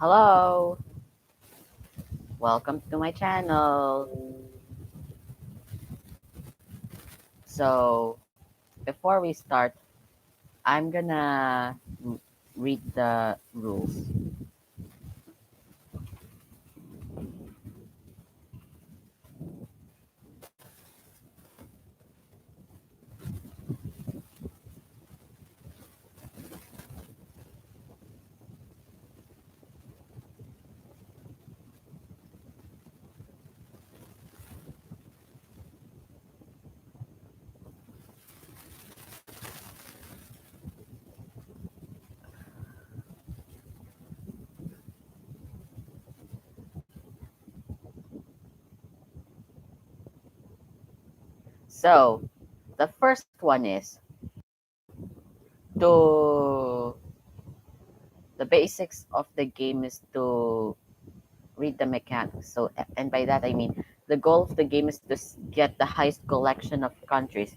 Hello, welcome to my channel. So, before we start, I'm gonna read the rules. So, the first one is to the basics of the game is to read the mechanics. So, and by that I mean the goal of the game is to get the highest collection of countries,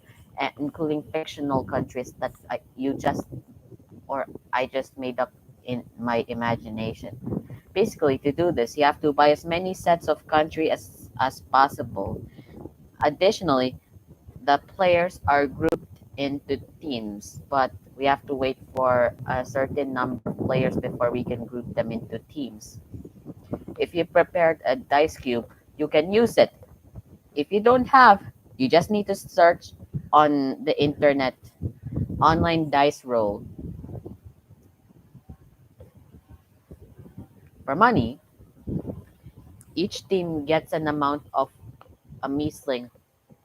including fictional countries that you just or I just made up in my imagination. Basically, to do this, you have to buy as many sets of country as possible. Additionally, the players are grouped into teams, but we have to wait for a certain number of players before we can group them into teams. If you prepared a dice cube, you can use it. If you don't have, you just need to search on the internet online dice roll. For money, each team gets an amount of a measly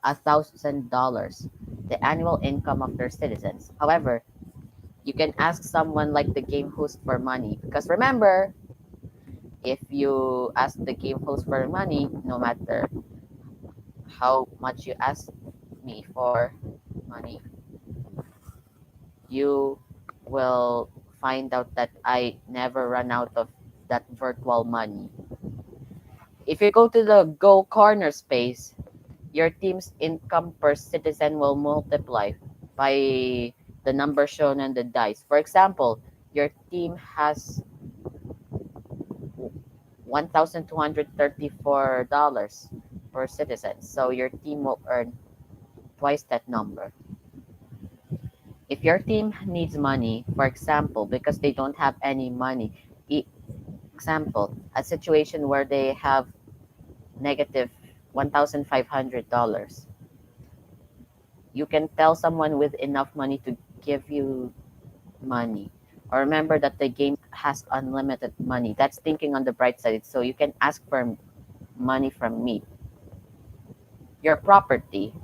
$1,000, the annual income of their citizens. However, you can ask someone like the game host for money because remember, if you ask the game host for money, no matter how much you ask me for money, you will find out that I never run out of that virtual money. If you go to the Go Corner space, your team's income per citizen will multiply by the number shown on the dice. For example, your team has $1,234 per citizen, so your team will earn twice that number. If your team needs money, for example, because they don't have any money, example, a situation where they have negative $1,500, you can tell someone with enough money to give you money. Or remember that the game has unlimited money. That's thinking on the bright side. So you can ask for money from me. Your property.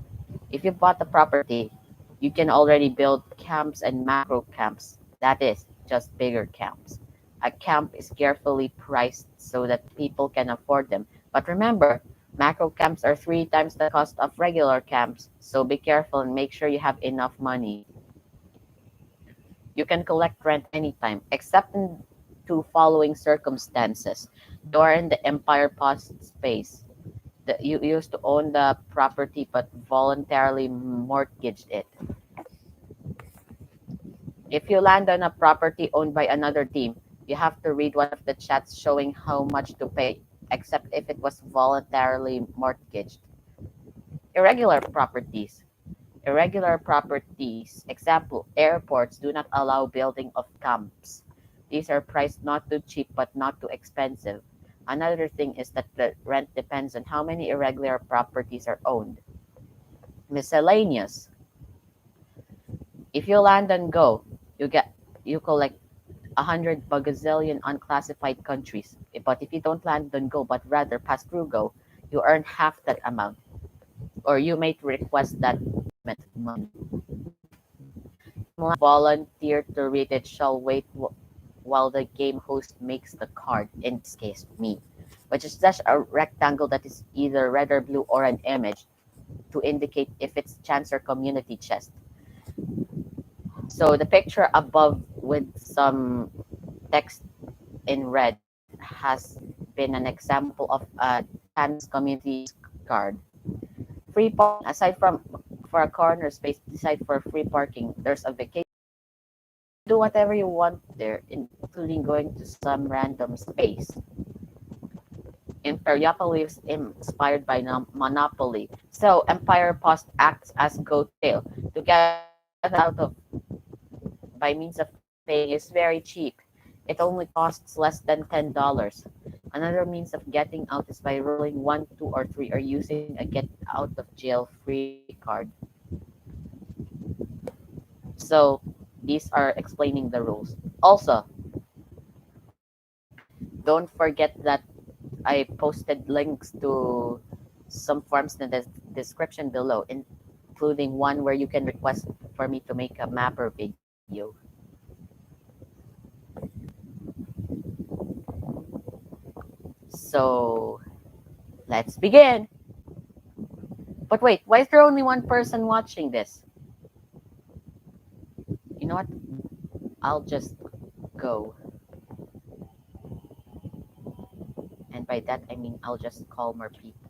If you bought the property, you can already build camps and macro camps. That is, just bigger camps. A camp is carefully priced so that people can afford them. But remember, macro camps are 3 times the cost of regular camps. So be careful and make sure you have enough money. You can collect rent anytime, except in two following circumstances. You are in the Empire Post space. You used to own the property but voluntarily mortgaged it. If you land on a property owned by another team, you have to read one of the chats showing how much to pay, except if it was voluntarily mortgaged. Irregular properties. Irregular properties, example, airports do not allow building of camps. These are priced not too cheap but not too expensive. Another thing is that the rent depends on how many irregular properties are owned. Miscellaneous. If you land and go, you collect 100 bagazillion unclassified countries. But if you don't land and go but rather pass through go, you earn half that amount. Or you may request that money. Volunteer to read it shall wait while the game host makes the card, in this case me, which is just a rectangle that is either red or blue or an image to indicate if it's chance or community chest. So the picture above with some text in red has been an example of a chance community card. Free parking, aside from for a corner space, aside for free parking, there's a vacation do whatever you want there, including going to some random space. Imperiopoly is inspired by Monopoly. So Empire Post acts as go-to. To get out of by means of paying is very cheap. It only costs less than $10. Another means of getting out is by rolling 1, 2, or 3 or using a get out of jail free card. So these are explaining the rules. Also, don't forget that I posted links to some forms in the description below, including one where you can request for me to make a mapper video. So let's begin. But wait, why is there only one person watching this? You know what? I'll just go. And by that, I mean I'll just call more people.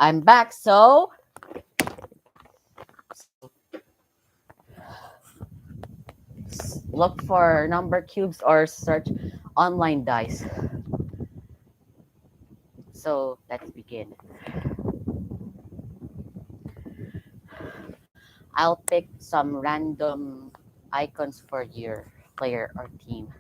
I'm back. Look for number cubes or search online dice. So let's begin. I'll pick some random icons for your player or team.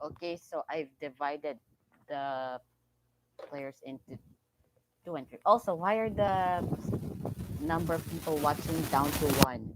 Okay, so I've divided the players into two and three. Also, why are the number of people watching down to one?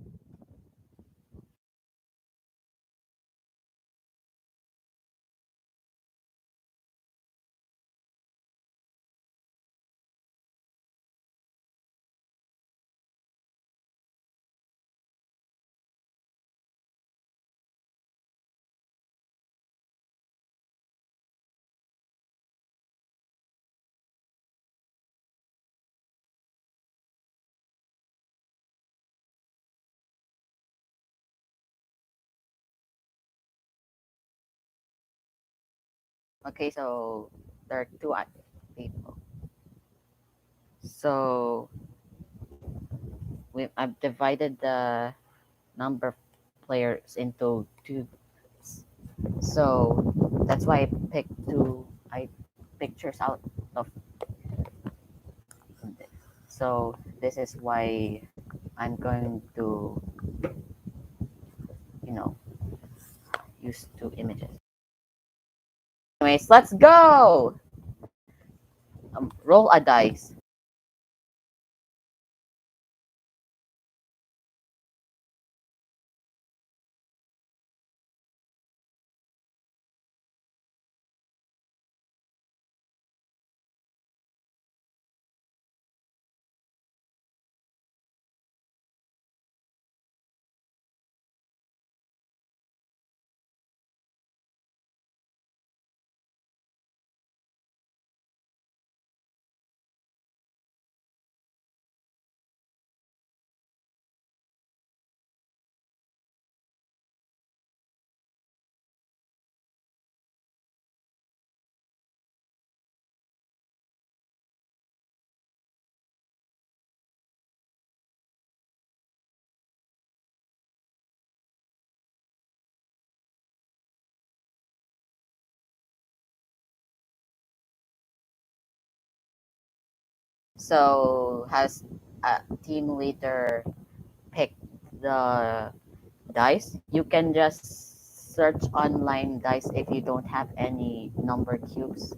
Okay, so there are two people. So I've divided the number of players into two groups. So that's why I picked two I pictures out of this. So this is why I'm going to, you know, use two images. Anyways, let's go. Roll a dice. So has a team leader picked the dice? You can just search online dice if you don't have any number cubes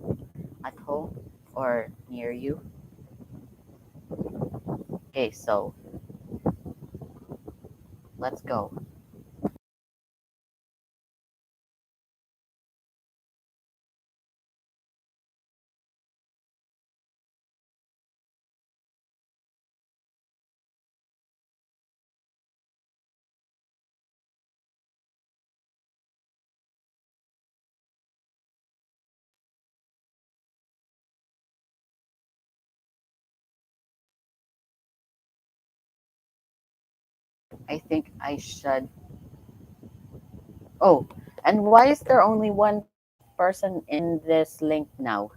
at home or near you. Okay, so let's go. I think I should. Oh, and why is there only one person in this link now?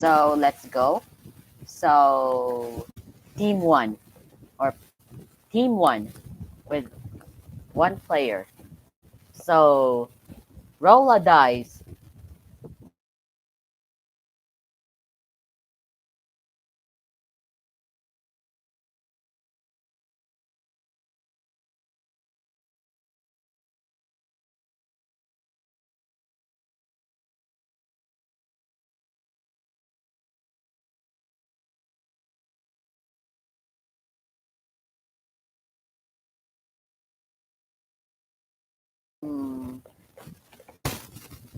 So let's go. So team one or team one with one player. So roll a dice.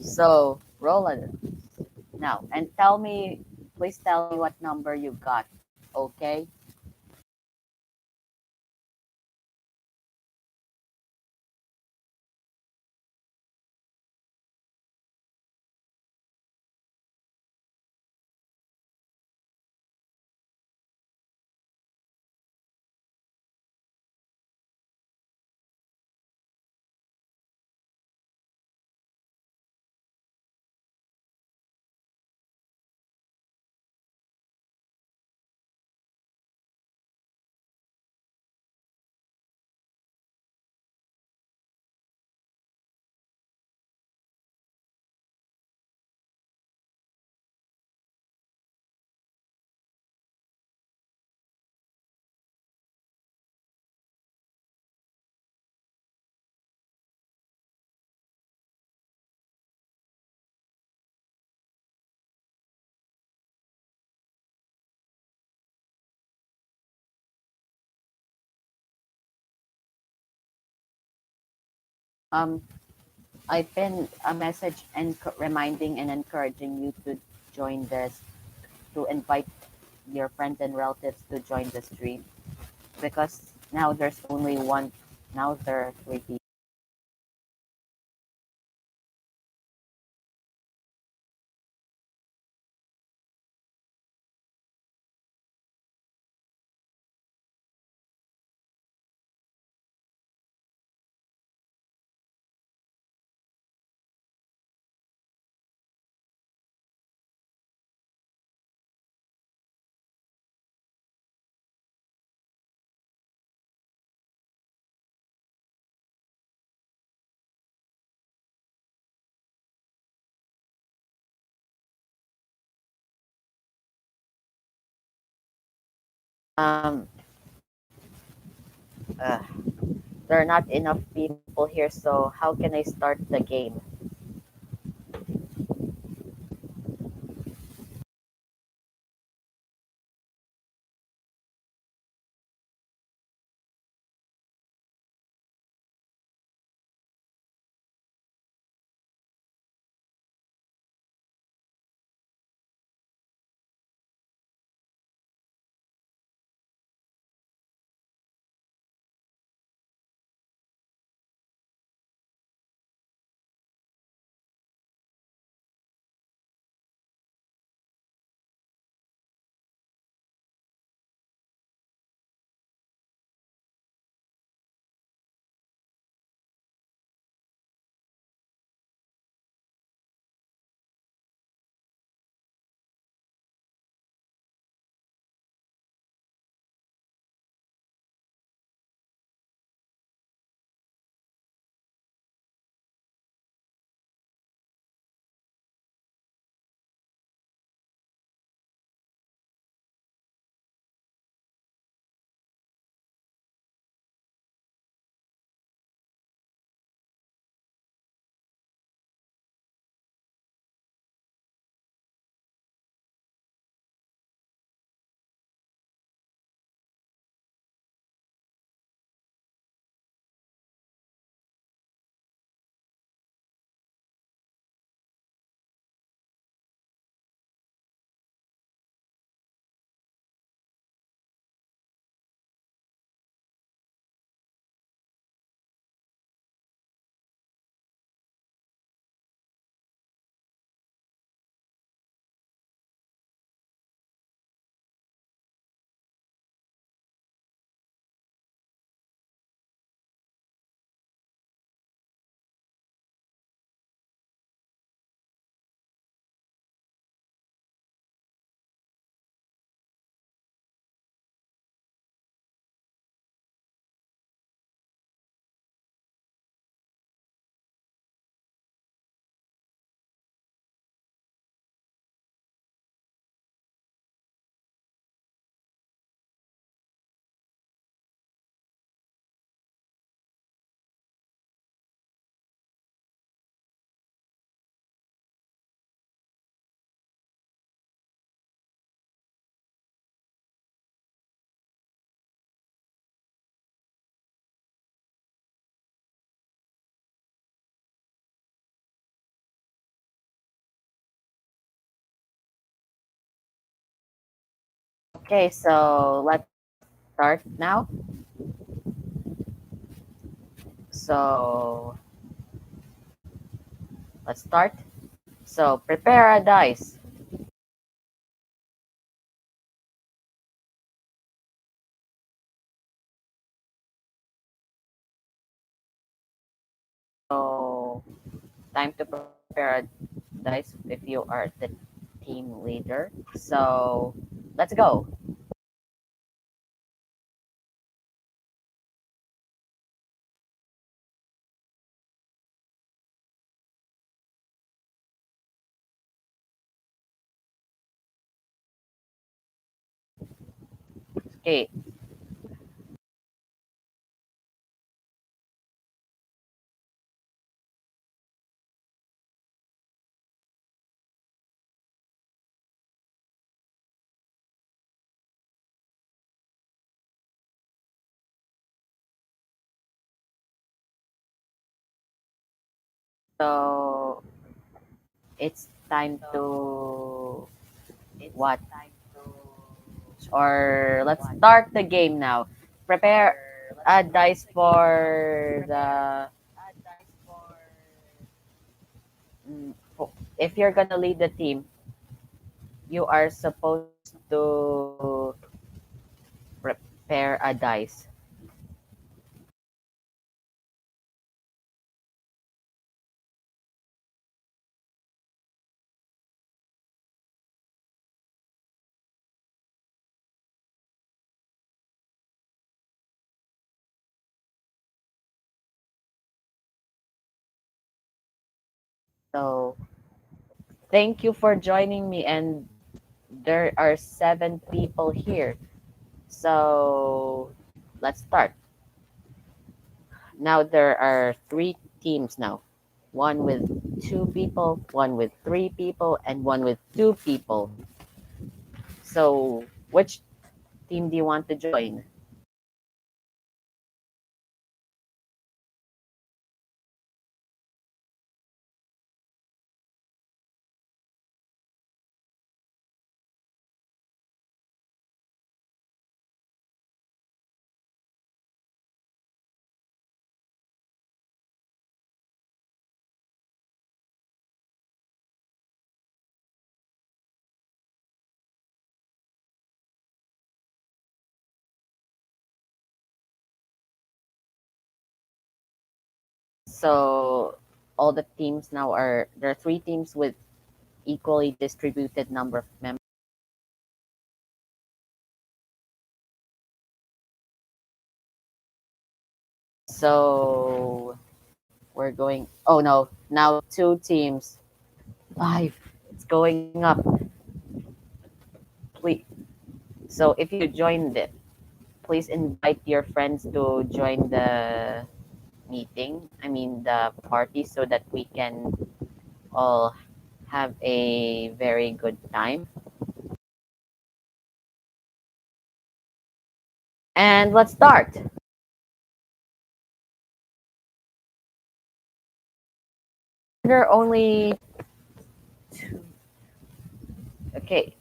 So, Roland, now, and tell me, please tell me what number you got, okay? Um, I pinned a message and reminding and encouraging you to join this, to invite your friends and relatives to join the stream because now there's only one, now there are three people. Um, uh, there are not enough people here, so how can I start the game? Okay, so let's start now. So let's start. So prepare a dice. So time to prepare a dice if you are the team leader. So let's go. Okay, so it's time to what? Or let's start the game now. Prepare a dice for the. If you're gonna lead the team, you are supposed to prepare a dice. So thank you for joining me, and there are 7 people here. So let's start. Now there are 3 teams now. One with 2 people, one with 3 people, and one with 2 people. So which team do you want to join? So all the teams now are there are 3 teams with equally distributed number of members. So we're going. Oh no! Now 2 teams. 5. It's going up. Please. So if you joined it, please invite your friends to join the meeting. I mean the party, so that we can all have a very good time. And let's start. There are only two. Okay.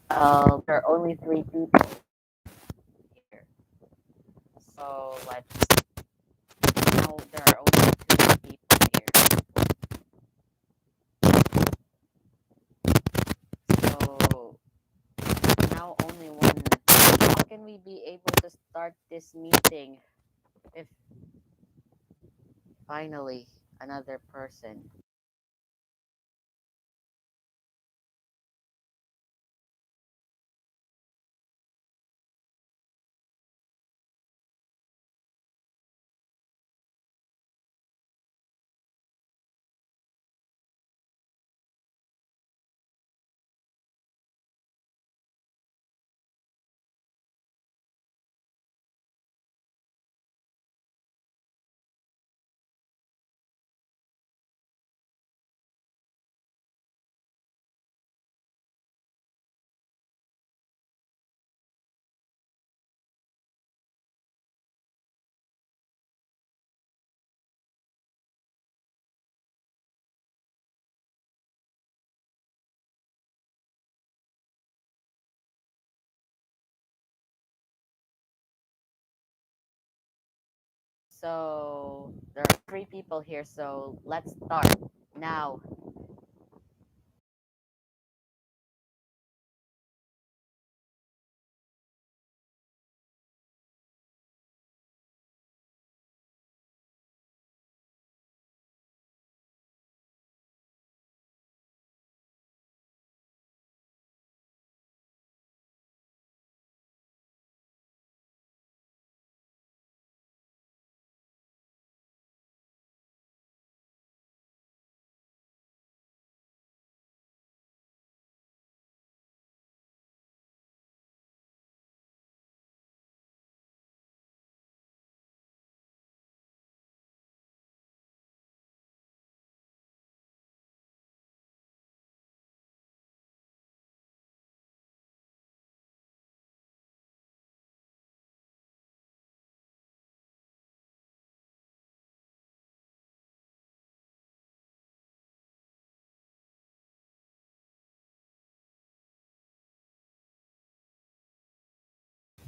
There are only 3 people here. So let's. Now there are only 2 people here. So now only one. How can we be able to start this meeting if finally another person? So there are three people here, so let's start now.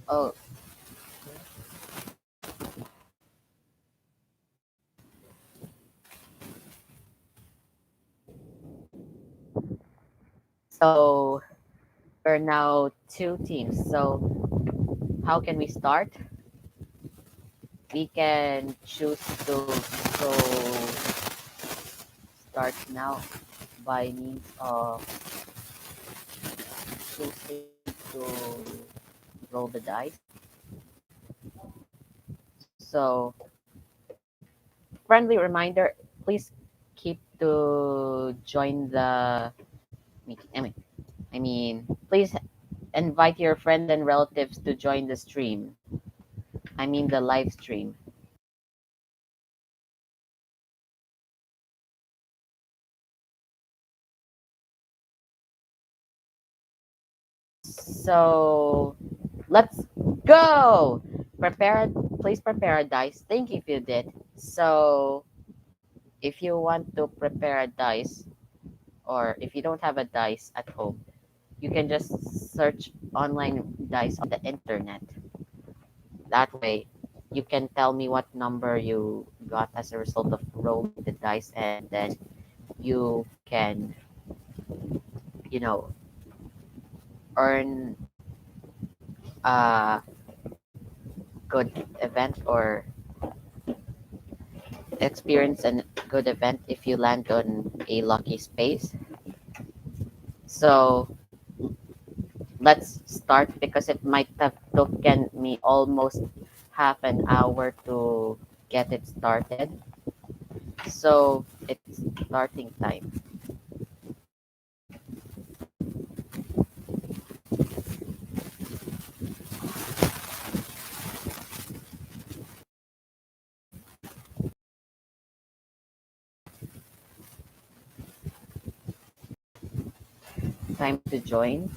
Oh, so we're now two teams. So how can we start? We can choose to start now by means of choosing to roll the dice. So friendly reminder, please keep to join the meeting. Please invite your friends and relatives to join the stream. I mean the live stream. So let's go. Prepare. Please prepare a dice. Think if you did. So if you want to prepare a dice, or if you don't have a dice at home, you can just search online dice on the internet. That way, you can tell me what number you got as a result of rolling the dice, and then you can, you know, earn a good event or experience a good event if you land on a lucky space. So let's start because it might have taken me almost half an hour to get it started. So it's starting time. Time to join.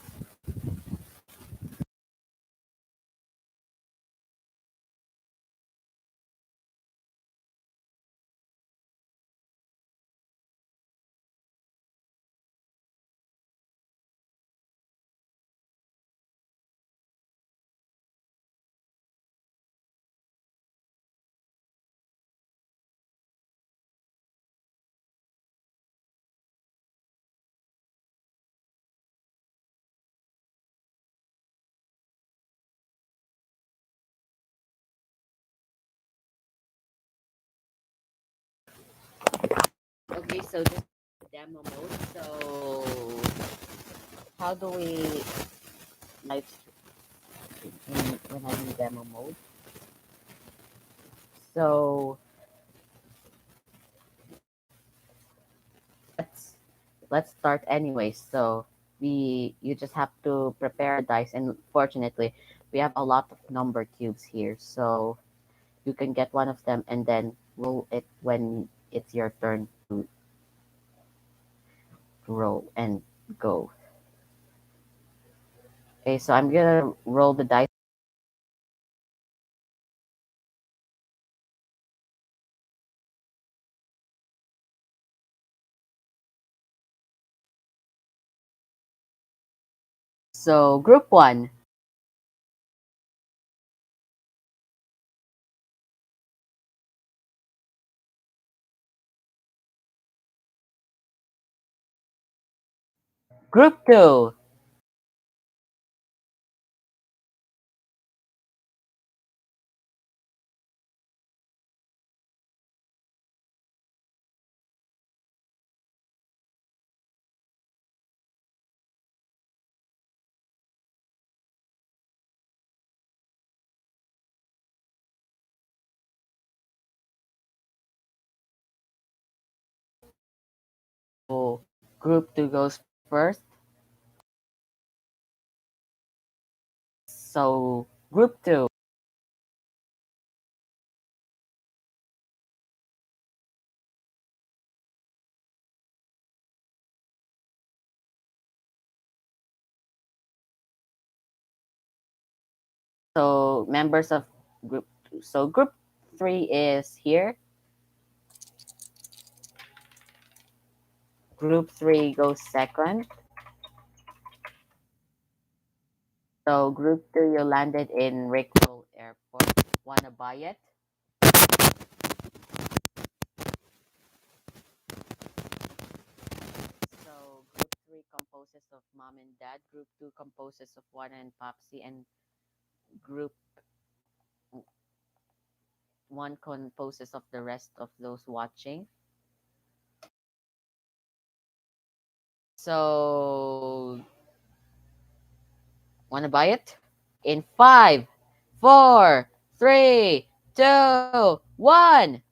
Okay, so this is demo mode. So how do we live stream when I'm in demo mode? So let's let's start anyway. So you just have to prepare a dice, and fortunately, we have a lot of number cubes here, so you can get one of them and then roll it when it's your turn to roll and go. Okay, so I'm gonna roll the dice. So group one. Group 2. So group 2 goes first. So group 2. So members of group 2. So group 3 is here. Group 3 goes second. So group 2, you landed in Rickville Airport. Wanna buy it? So group 3 composes of mom and dad. Group 2 composes of Juana and Popsy. And group 1 composes of the rest of those watching. So wanna buy it? In five, four, three, two, one.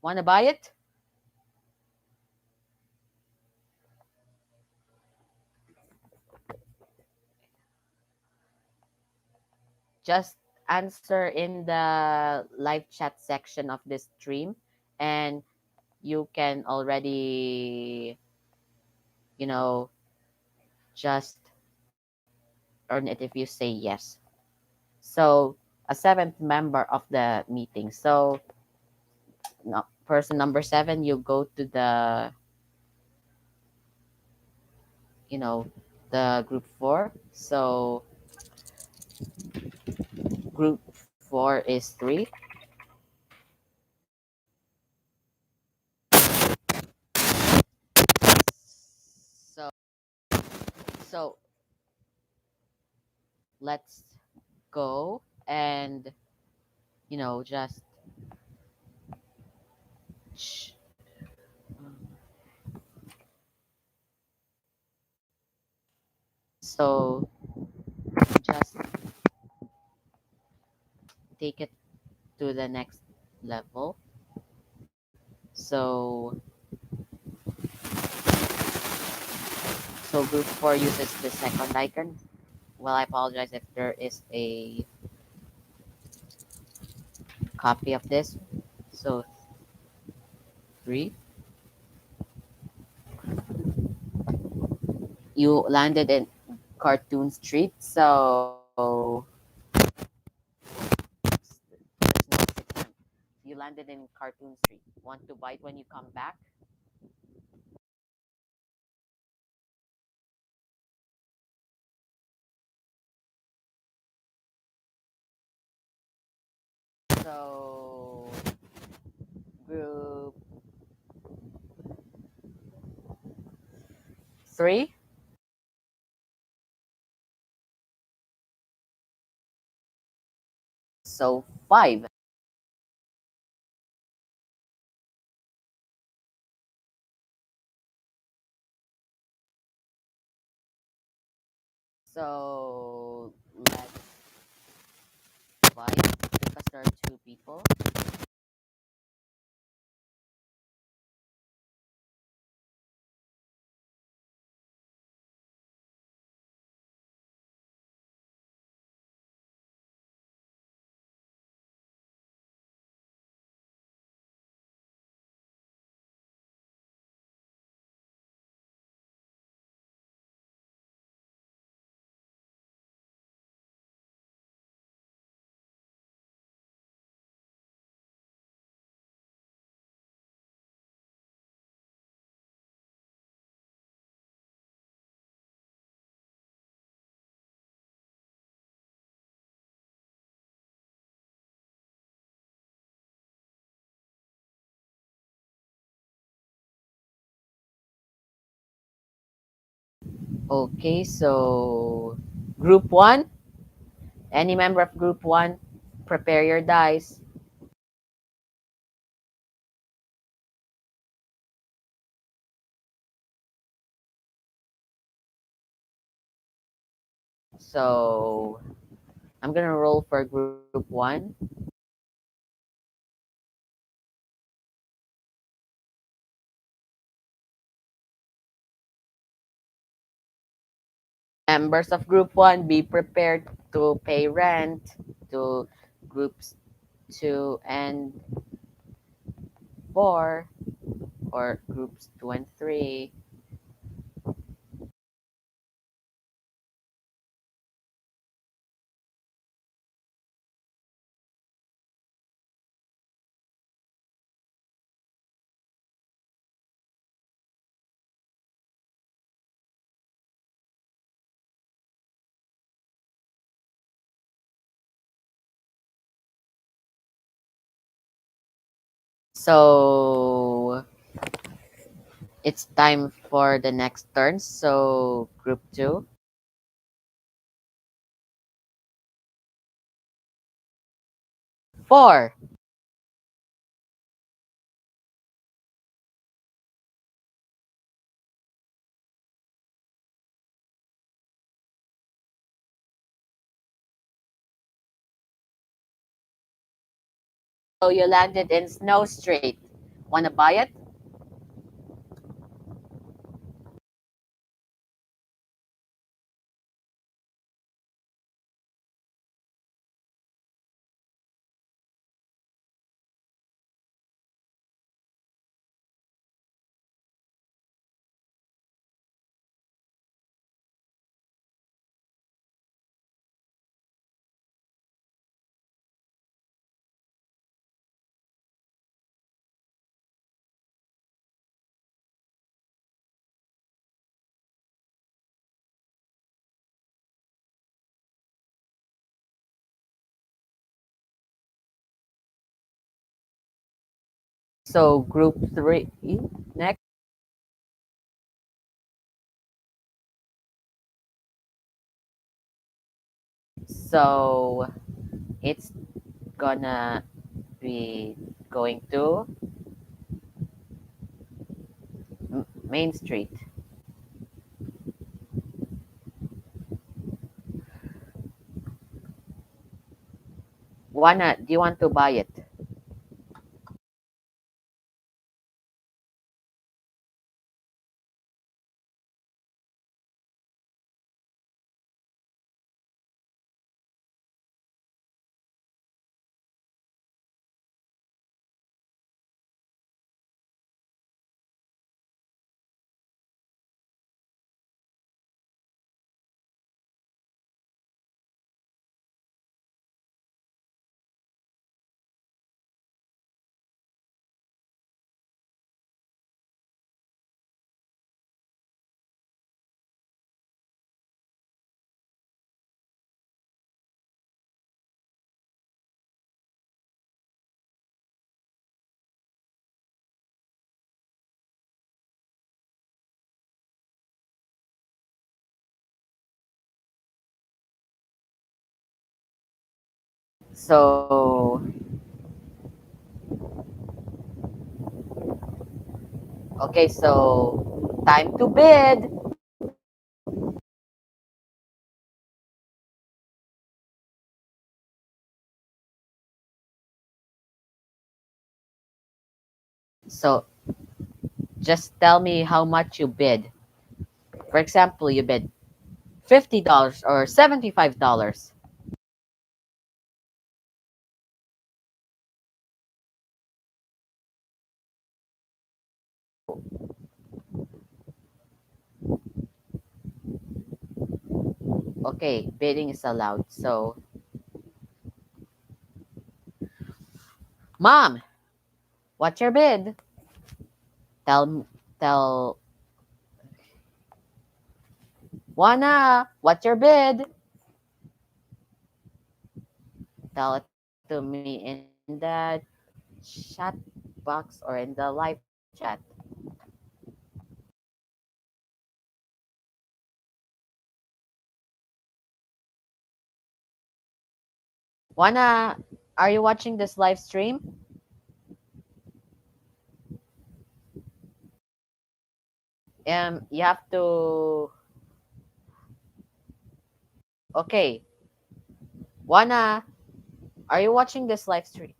Wanna buy it? Just answer in the live chat section of this stream, and you can already, you know, just earn it if you say yes. So a seventh member of the meeting. So no, person number seven, you go to the, you know, the group four. So group four is three. So so let's go and just sh- so just take it to the next level. So so group four uses the second icon. Well, I apologize if there is a copy of this. So three, you landed in Cartoon Street. So there's no sixth one. You landed in Cartoon Street. Want to bite when you come back? So group three. So five. So let's bite because there are two people. Okay, so group one, any member of group one, prepare your dice. So I'm gonna roll for group one. Members of group one, be prepared to pay rent to groups two and four, or groups two and three. So it's time for the next turn. So group two, four. So you landed in Snow Street. Wanna buy it? So group three next. So it's gonna be going to Main Street. Wanna? Do you want to buy it? So okay, so time to bid. So just tell me how much you bid. For example, you bid $50 or $75. Okay, bidding is allowed. So, Mom, what's your bid? Tell Juana, what's your bid? Tell it to me in the chat box or in the live chat. Wanna, are you watching this live stream? You have to. Okay, Wanna, are you watching this live stream?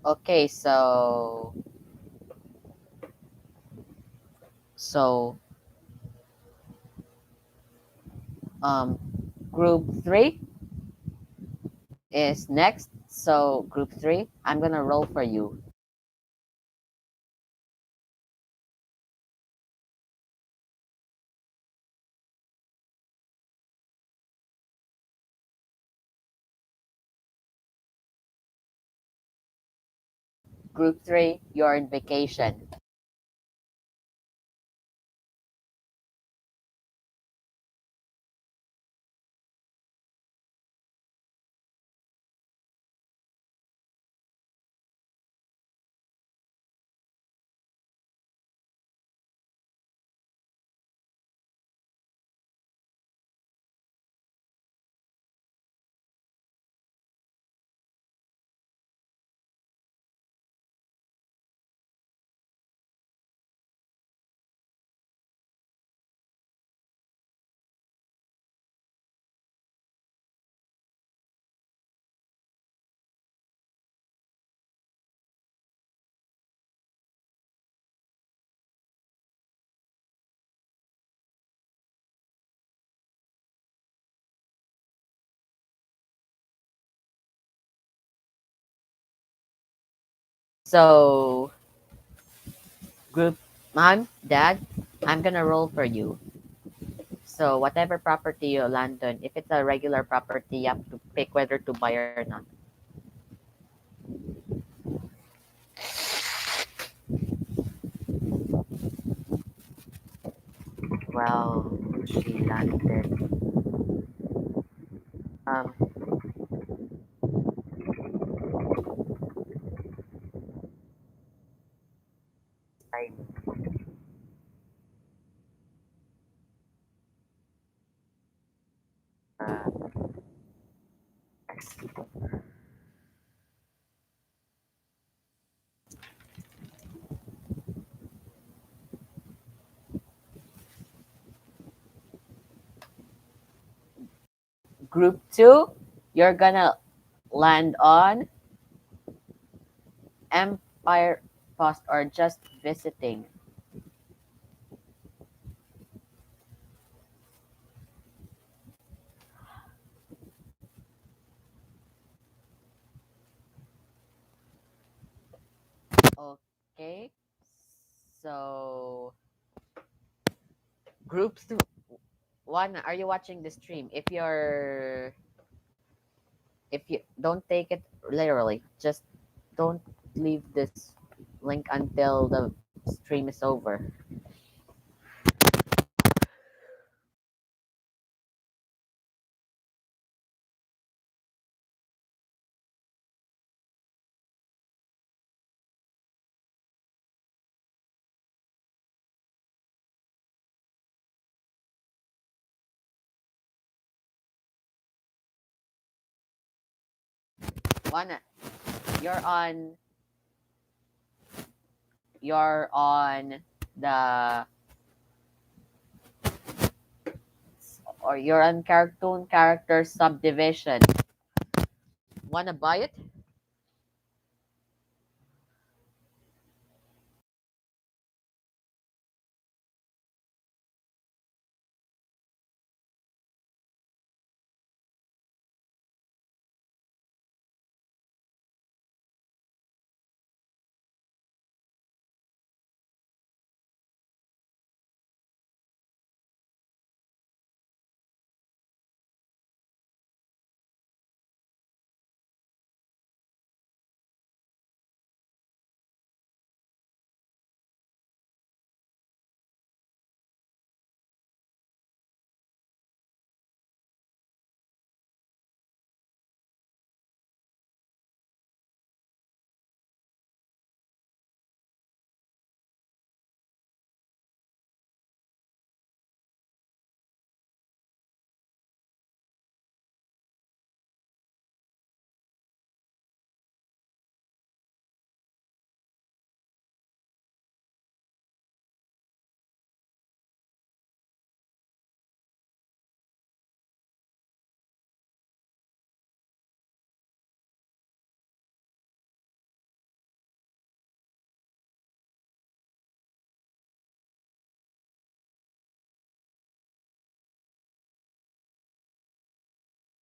Okay, so um, group three is next. So group three, I'm gonna roll for you. Group three, you're on vacation. So group mom, dad, I'm gonna roll for you. So whatever property you land on, if it's a regular property, you have to pick whether to buy or not. Well, she landed. Um, I, uh, group two, you're gonna land on Empire Post or just visiting. Okay. So group one, are you watching the stream? If you're If you don't take it literally, just don't leave this link until the stream is over. One, you're on you're on the or you're on cartoon character subdivision. Wanna buy it?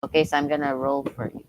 Okay, so I'm gonna roll for you.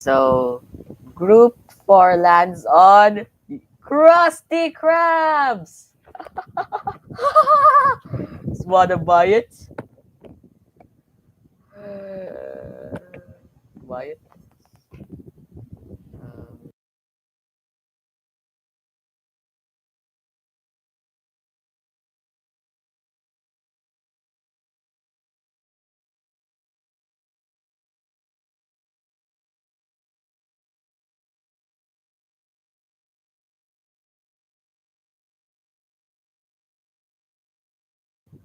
So, group 4 lands on Krusty Krabs. Wanna buy it? Buy it.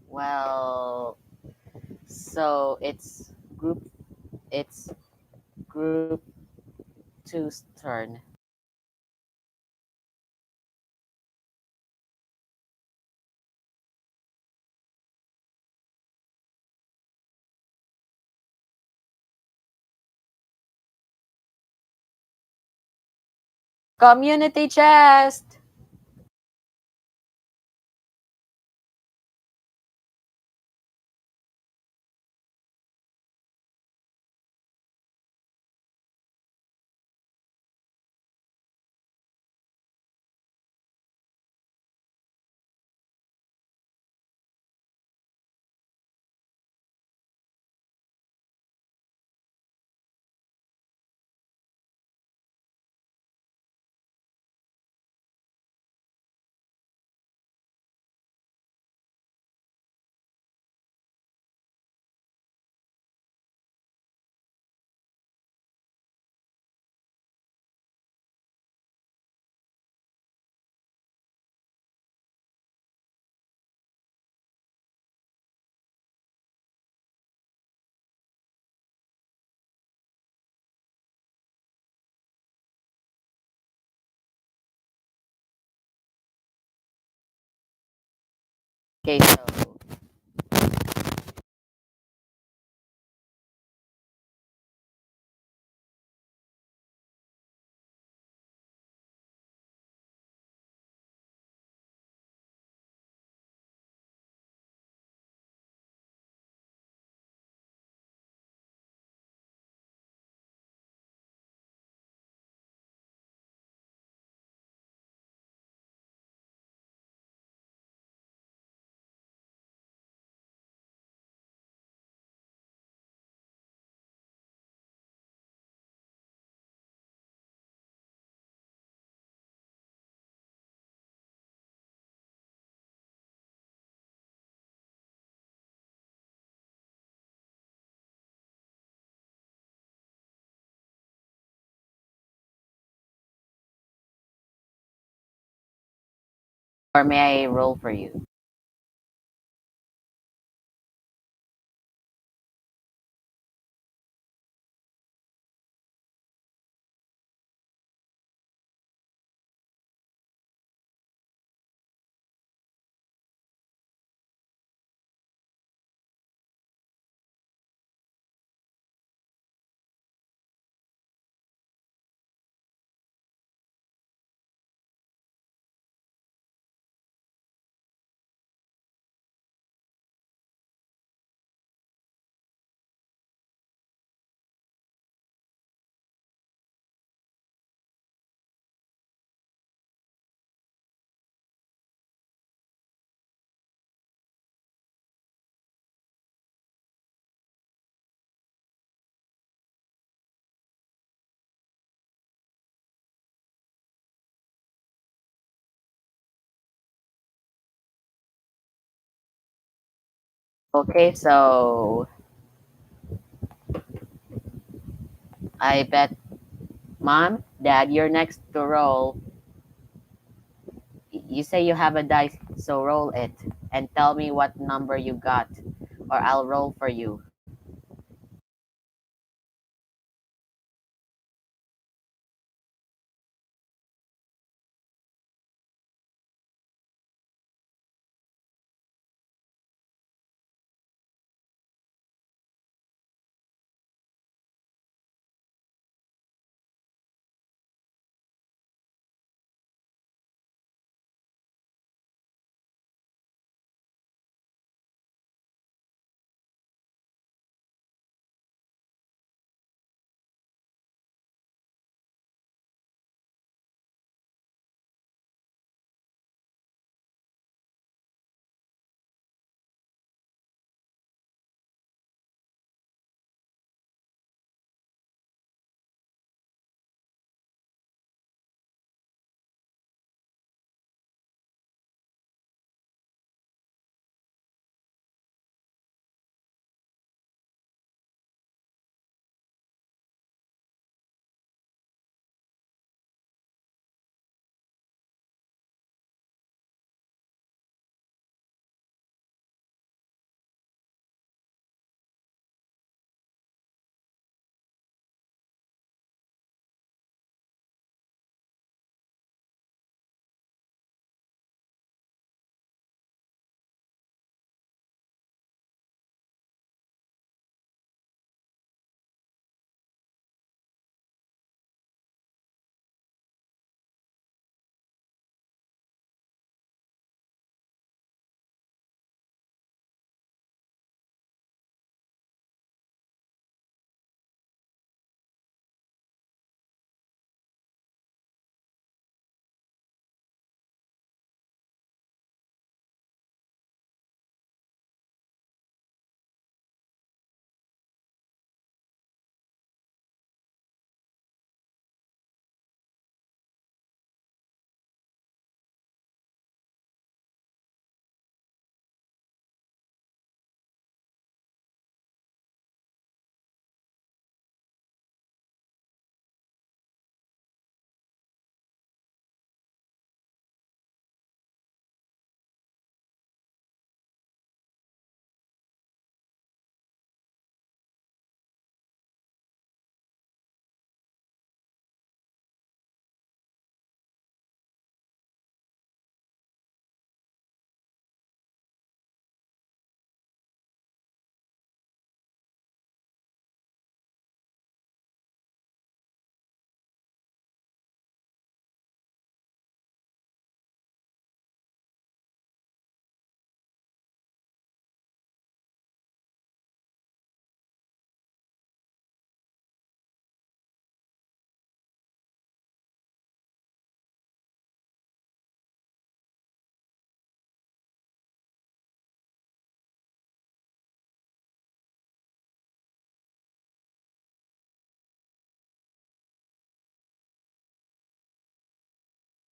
Well, so it's group two's turn. Community chest. Okay, so or may I roll for you? Okay, so I bet mom, dad, you're next to roll. You say you have a dice, so roll it and tell me what number you got, or I'll roll for you.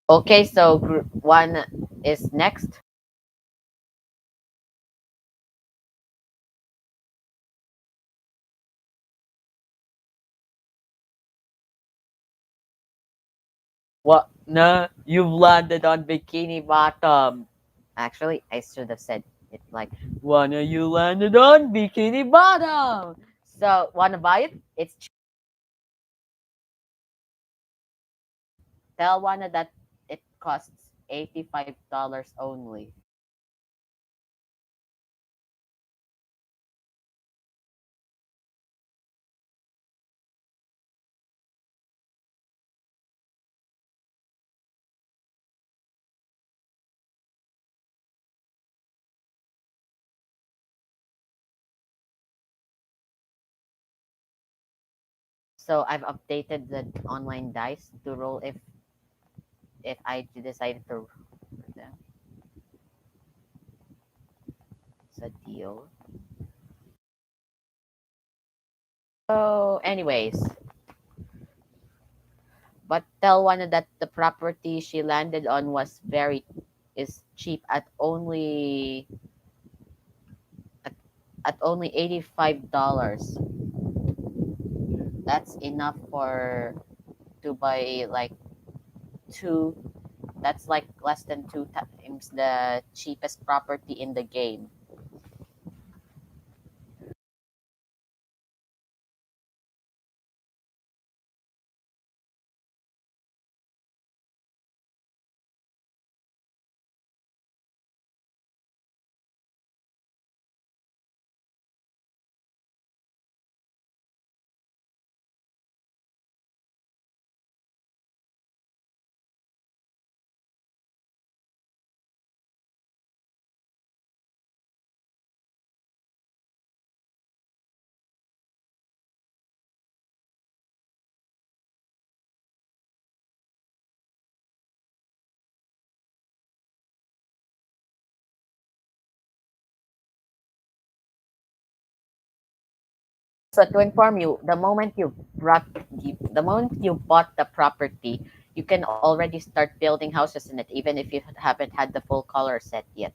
Okay, so group one is next. What? No, you've landed on Bikini Bottom. Actually, I should have said it like, Wanna you landed on Bikini Bottom. So, wanna buy it? It's tell Wanna that it costs $85 only. So I've updated the online dice to roll if I decided to roll them. It's a deal. So, anyways, but tell Wanna that the property she landed on was very is cheap at, at only $85. That's enough for to buy like two. That's like less than two times the cheapest property in the game. So to inform you, the moment you bought the property, you can already start building houses in it, even if you haven't had the full color set yet.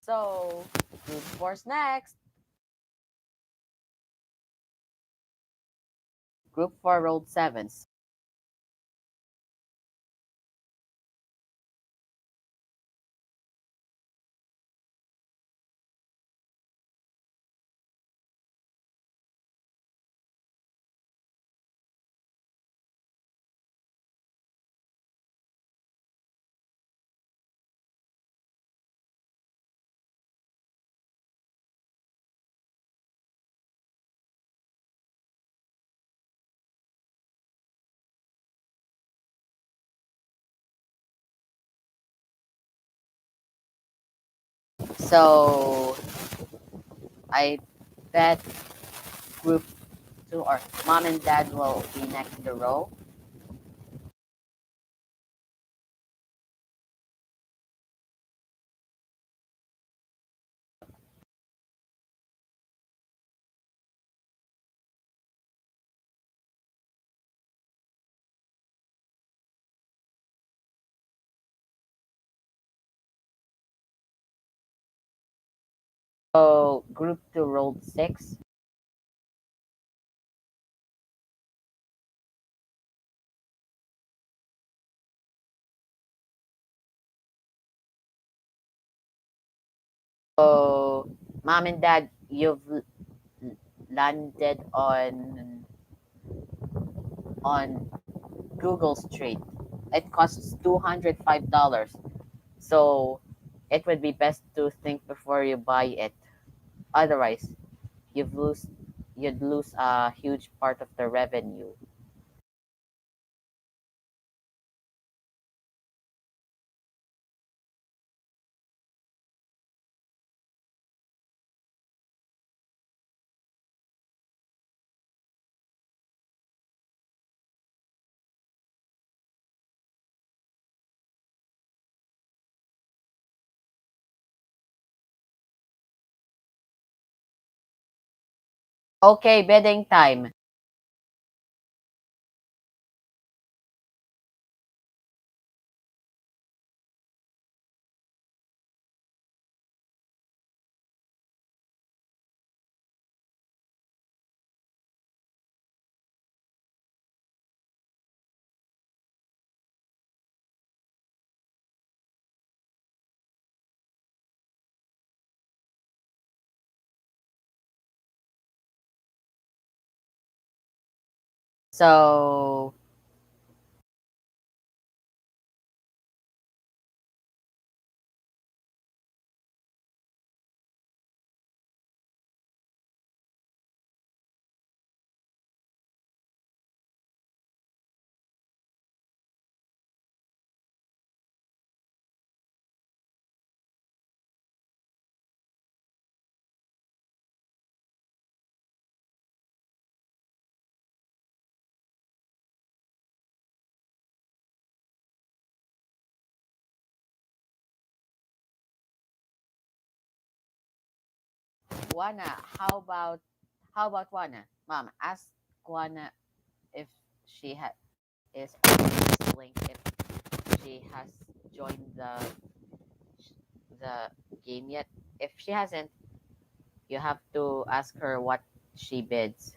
So group four's next. Group four rolled sevens. So I bet group two or mom and dad will be next to row. So group two rolled six. So, mom and dad, you've landed on Google Street. It costs $205. So, it would be best to think before you buy it. Otherwise, you've lose you'd lose a huge part of the revenue. Okay, bidding time. So, Juana, how about Juana? Mom, ask Juana if she is on this link, if she has joined the game yet. If she hasn't, you have to ask her what she bids.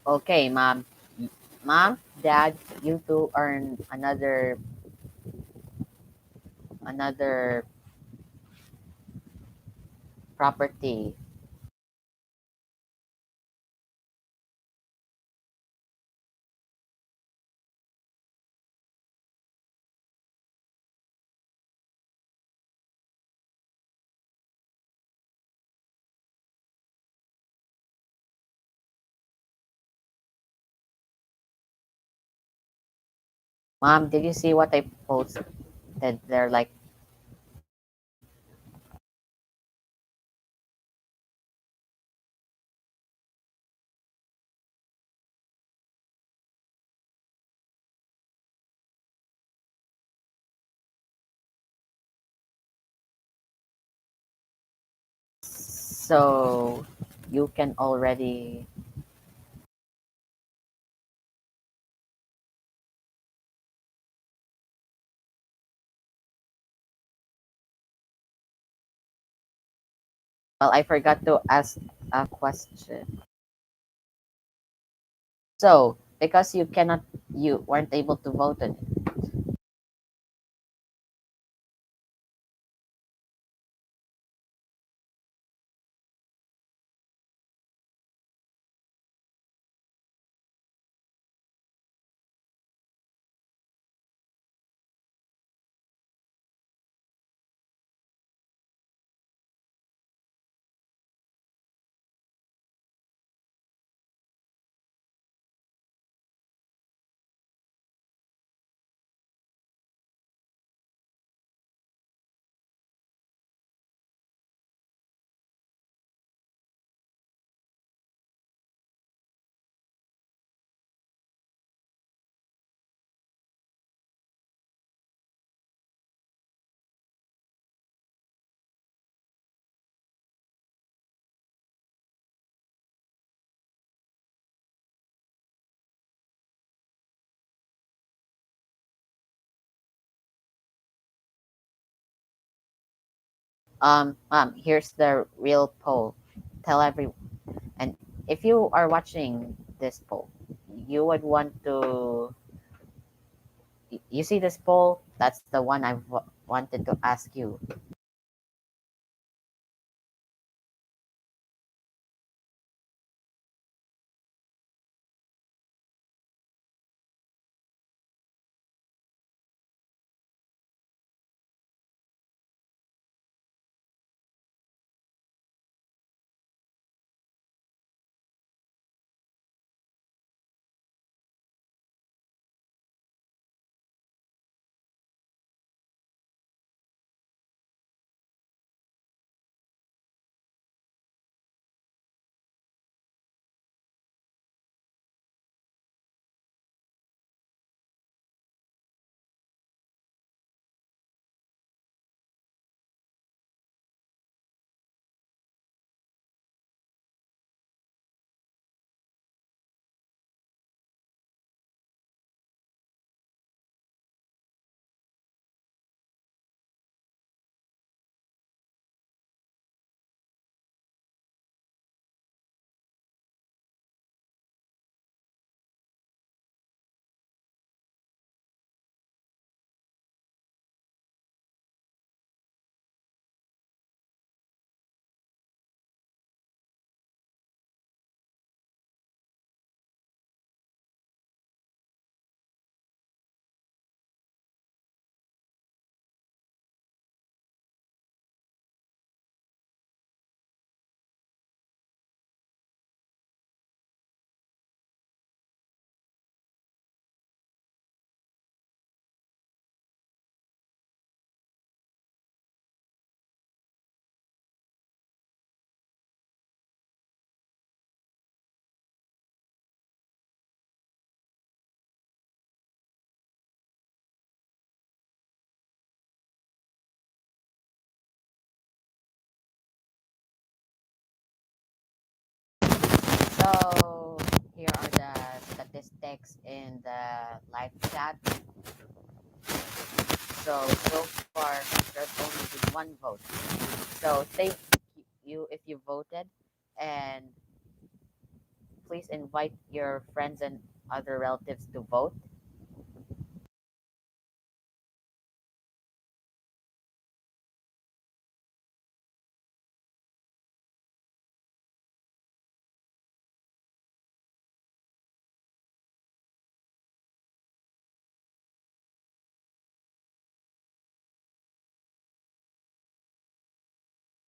Okay, mom, dad, you two earn another property. Mom, did you see what I posted? They're like, so you can already. Well, I forgot to ask a question. So, because you weren't able to vote on it. Here's the real poll. Tell every and if you are watching this poll, you would want to. You see this poll? That's the one I wanted to ask you. So here are the statistics in the live chat. So far there's only been one vote. So thank you if you voted, and please invite your friends and other relatives to vote.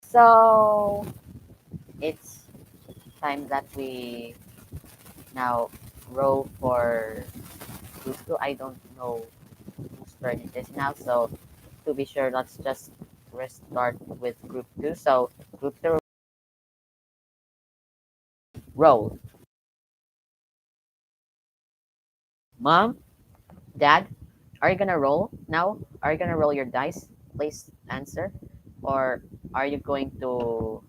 So it's time that we now roll for group two. I don't know whose turn it is now. So to be sure, let's just restart with group two. So group two, roll. Mom, Dad, are you gonna roll now? Are you gonna roll your dice? Please answer. Or are you going to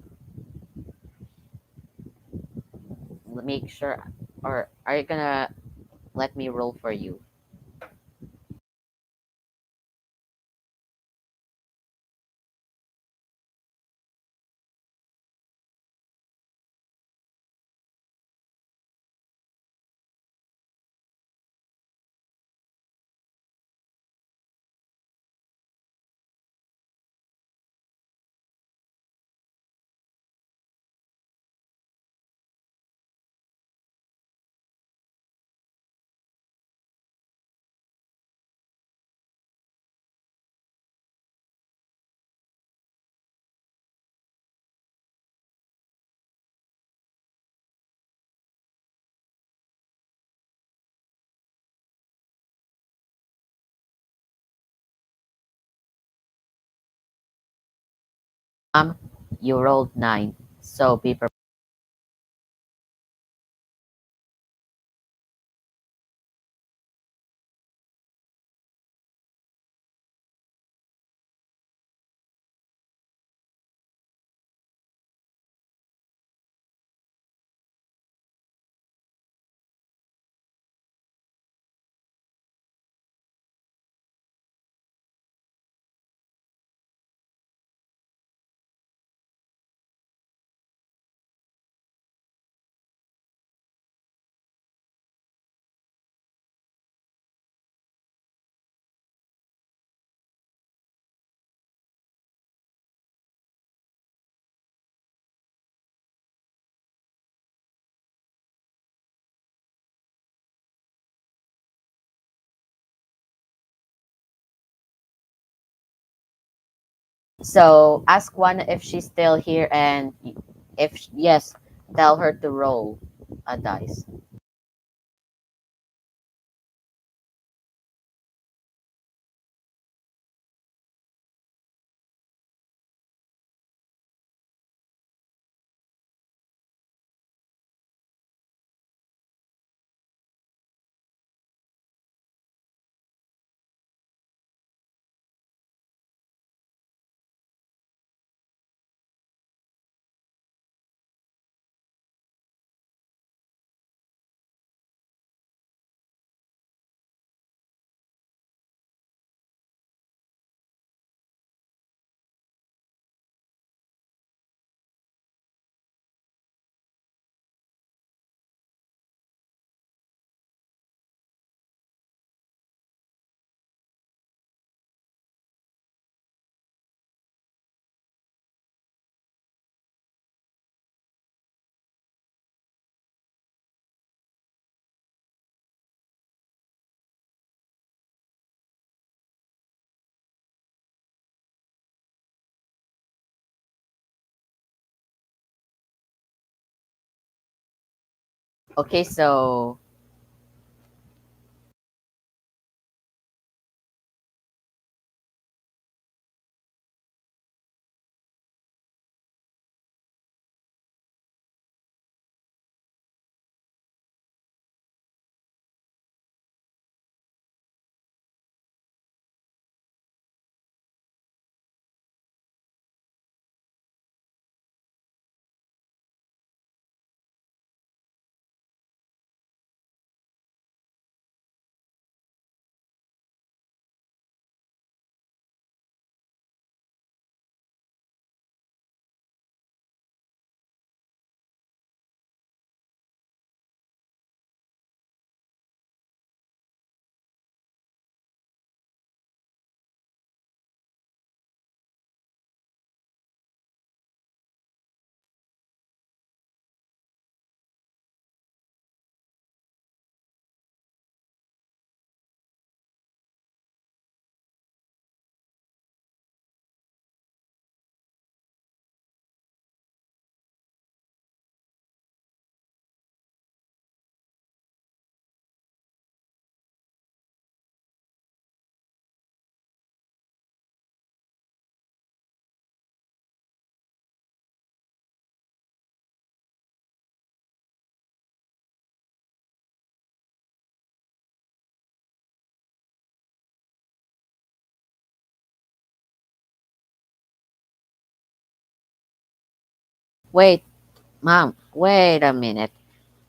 make sure, or are you gonna let me roll for you? You rolled nine, so be prepared. So ask one if she's still here, and if yes, tell her to roll a dice. Okay, so wait, mom, wait a minute.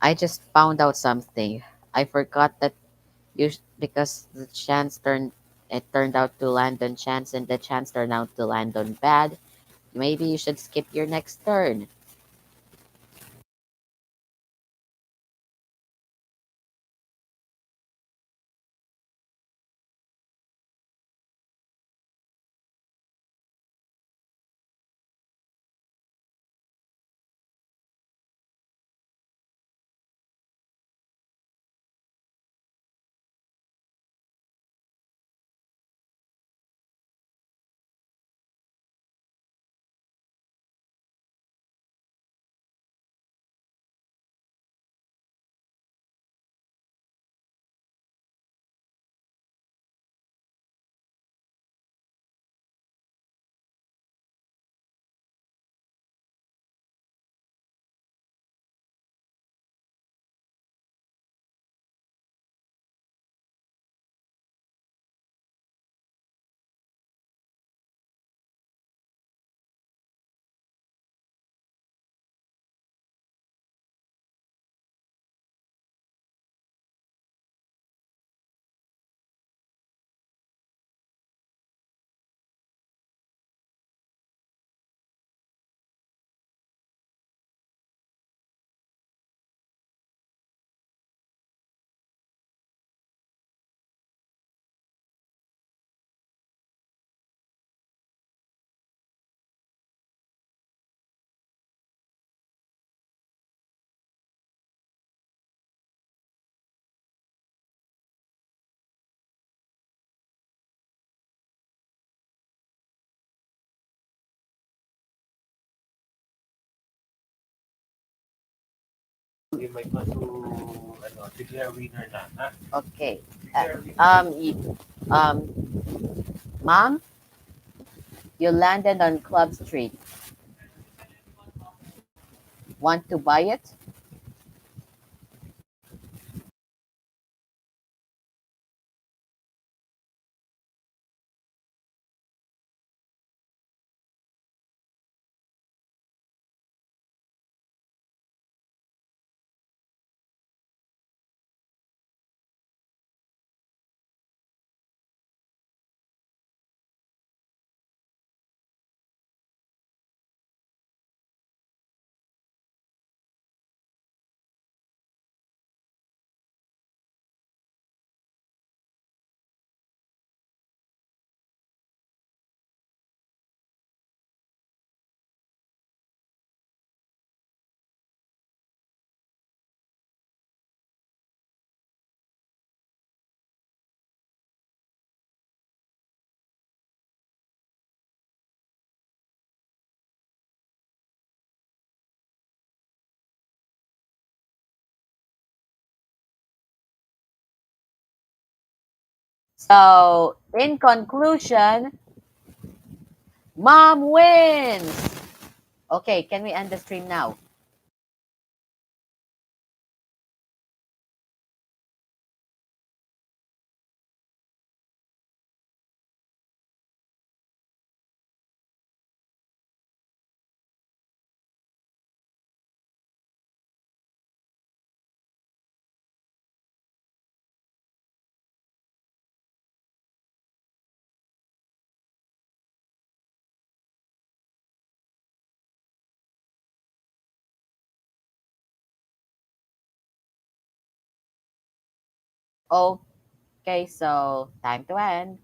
I just found out something. I forgot that because the chance turned out to land on chance, and the chance turned out to land on bad. Maybe you should skip your next turn. Okay. Mom, you landed on Club Street. Want to buy it? So, in conclusion, Mom wins. Okay, can we end the stream now? Okay, so time to end.